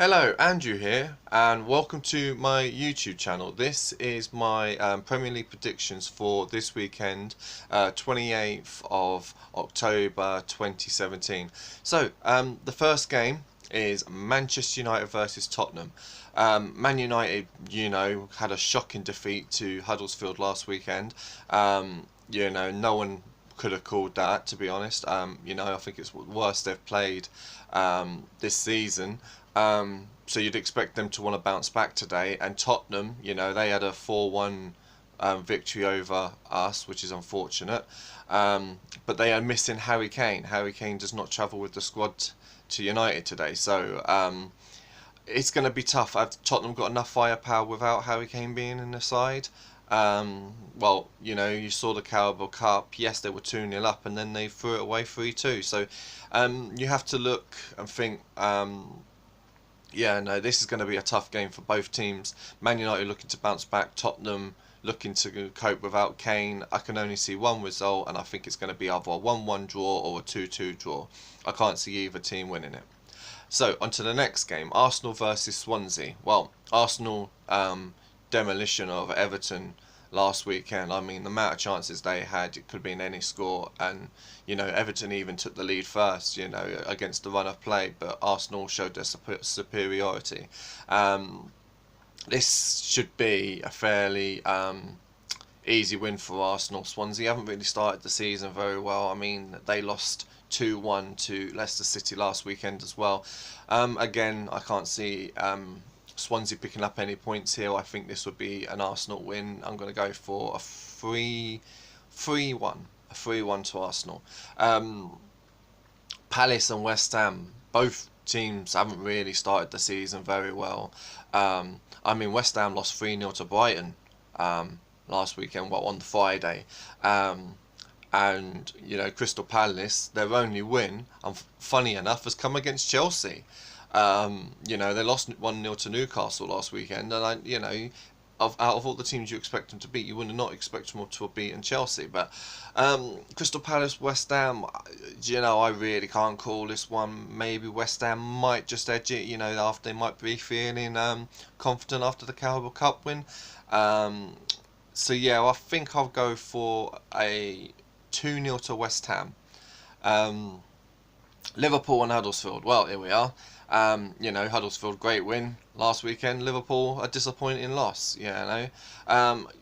Hello, Andrew here, and welcome to my YouTube channel. This is my Premier League predictions for this weekend, 28th of October 2017. The first game is Manchester United versus Tottenham. Man United, had a shocking defeat to Huddersfield last weekend. No one could have called that, to be honest. I think it's the worst they've played this season. So you'd expect them to want to bounce back today. And Tottenham, they had a 4-1 victory over us, which is unfortunate. But they are missing Harry Kane. Harry Kane does not travel with the squad to United today. So it's going to be tough. Have Tottenham got enough firepower without Harry Kane being in the side? You saw the Carabao Cup. Yes, they were 2-0 up, and then they threw it away 3-2. So you have to look and think. This is going to be a tough game for both teams. Man United looking to bounce back. Tottenham looking to cope without Kane. I can only see one result, and I think it's going to be either a 1-1 draw or a 2-2 draw. I can't see either team winning it. So, on to the next game, Arsenal versus Swansea. Well, Arsenal demolition of Everton last weekend. I mean, the amount of chances they had, it could have been any score. And, Everton even took the lead first, against the run of play. But Arsenal showed their superiority. This should be a fairly easy win for Arsenal. Swansea haven't really started the season very well. I mean, they lost 2-1 to Leicester City last weekend as well. Again, I can't see Swansea picking up any points here. I think this would be an Arsenal win. I'm going to go for a 3-1. A 3-1 to Arsenal. Palace and West Ham, both teams haven't really started the season very well. West Ham lost 3-0 to Brighton last weekend, on Friday. And Crystal Palace, their only win, and funny enough, has come against Chelsea. They lost 1-0 to Newcastle last weekend, and out of all the teams you expect them to beat, you would not expect them to have beaten Chelsea. But Crystal Palace, West Ham, I really can't call this one. Maybe West Ham might just edge it, after they might be feeling confident after the Carabao Cup win. I think I'll go for a 2-0 to West Ham. Liverpool and Huddersfield. Well, here we are. Huddersfield, great win last weekend. Liverpool, a disappointing loss.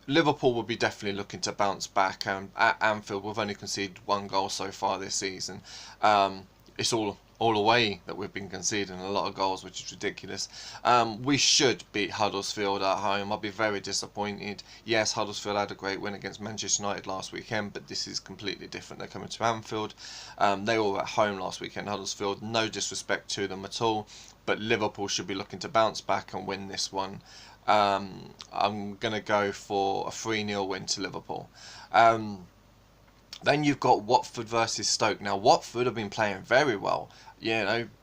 Liverpool will be definitely looking to bounce back. At Anfield, we've only conceded one goal so far this season. It's all away that we've been conceding a lot of goals, which is ridiculous. We should beat Huddersfield at home. I'll be very disappointed. Yes, Huddersfield had a great win against Manchester United last weekend, but this is completely different. They're coming to Anfield. They were at home last weekend, Huddersfield. No disrespect to them at all, but Liverpool should be looking to bounce back and win this one. I'm going to go for a 3-0 win to Liverpool. Then you've got Watford versus Stoke. Now, Watford have been playing very well.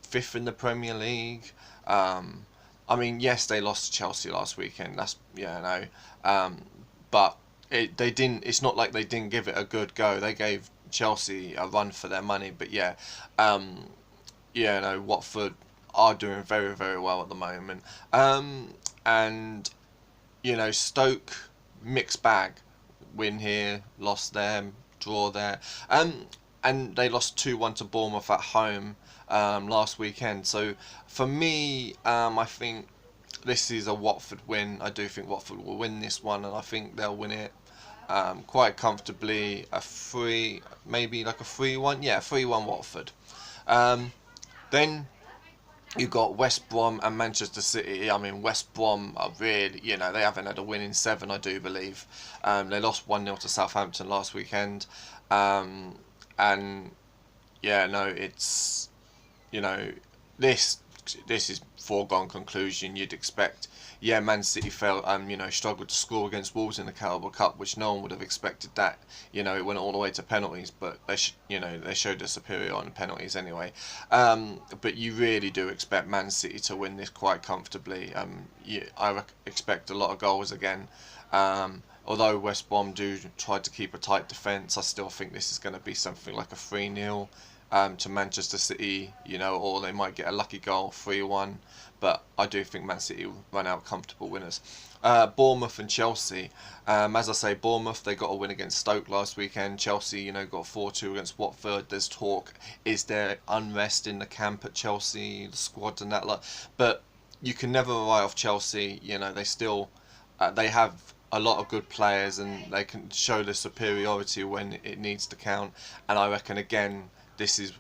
Fifth in the Premier League. Yes, they lost to Chelsea last weekend. But they didn't. It's not like they didn't give it a good go. They gave Chelsea a run for their money. But Watford are doing very, very well at the moment. Stoke, mixed bag. Win here, lost there, draw there. And they lost 2-1 to Bournemouth at home last weekend. So for me, I think this is a Watford win. I do think Watford will win this one, and I think they'll win it quite comfortably. Maybe like a 3-1. Yeah, 3-1 Watford. Then you got West Brom and Manchester City. West Brom are really, they haven't had a win in 7, I do believe. They lost 1-0 to Southampton last weekend. It's, this is foregone conclusion. You'd expect, Man City struggled to score against Wolves in the Carabao Cup, which no one would have expected that. It went all the way to penalties, but they showed their superior on penalties anyway. But you really do expect Man City to win this quite comfortably. I expect a lot of goals again. Although West Brom do try to keep a tight defence, I still think this is going to be something like a 3-0 to Manchester City, you know, or they might get a lucky goal, 3-1. But I do think Man City will run out comfortable winners. Bournemouth and Chelsea. As I say, Bournemouth, they got a win against Stoke last weekend. Chelsea, you know, got 4-2 against Watford. There's talk, is there unrest in the camp at Chelsea, the squad and that lot? But you can never write off Chelsea. You know, they still, they have a lot of good players and they can show the superiority when it needs to count. And I reckon, again, this is,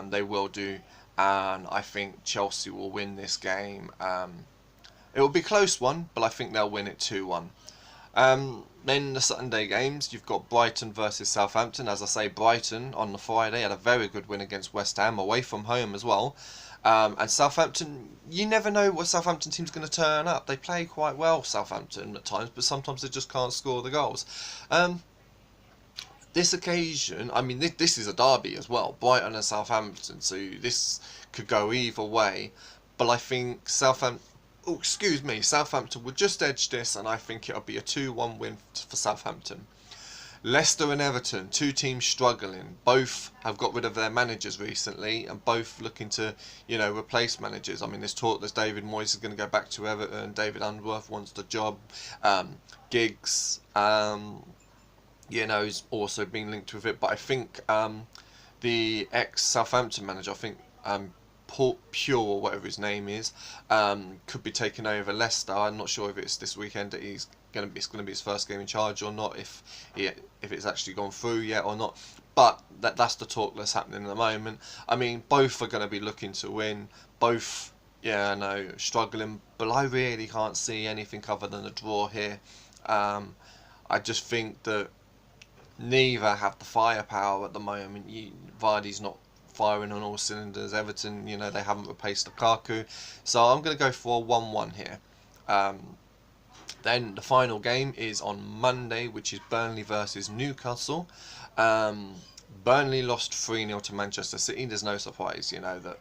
they will do. And I think Chelsea will win this game. It will be a close one, but I think they'll win it 2-1. Then the Sunday games, you've got Brighton versus Southampton. As I say, Brighton on the Friday had a very good win against West Ham, away from home as well. And Southampton, you never know what Southampton team's going to turn up. They play quite well, Southampton, at times, but sometimes they just can't score the goals. This occasion, I mean, this is a derby as well, Brighton and Southampton, so this could go either way. But I think Southampton would just edge this, and I think it'll be a 2-1 win for Southampton. Leicester and Everton, two teams struggling. Both have got rid of their managers recently, and both looking to, you know, replace managers. I mean, there's talk that David Moyes is going to go back to Everton. David Unsworth wants the job. Giggs, you know, is also being linked with it. But I think the ex-Southampton manager, I think Pure or whatever his name is, could be taking over Leicester. I'm not sure if it's this weekend that it's going to be his first game in charge or not, if it's actually gone through yet or not. But that's the talk that's happening at the moment. I mean, both are going to be looking to win. Both, yeah, I know, struggling, but I really can't see anything other than a draw here. I just think that neither have the firepower at the moment. Vardy's not firing on all cylinders. Everton, you know, they haven't replaced Lukaku, so I'm going to go for a 1-1 here. Then the final game is on Monday, which is Burnley versus Newcastle. Burnley lost 3-0 to Manchester City. There's no surprise, you know, that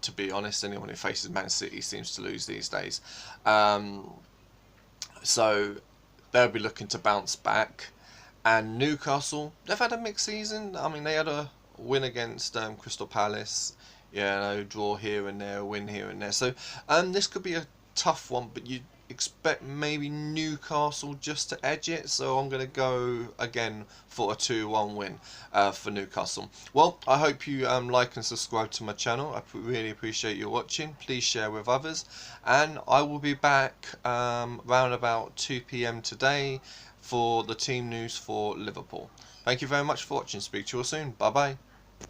to be honest, anyone who faces Man City seems to lose these days. So they'll be looking to bounce back. And Newcastle, they've had a mixed season. I mean, they had a win against Crystal Palace, draw here and there, win here and there. So this could be a tough one, but you expect maybe Newcastle just to edge it. So I'm going to go again for a 2-1 win for Newcastle. Well, I hope you like and subscribe to my channel. I really appreciate you watching. Please share with others, and I will be back round about 2 PM today for the team news for Liverpool. Thank you very much for watching. Speak to you all soon. Bye bye.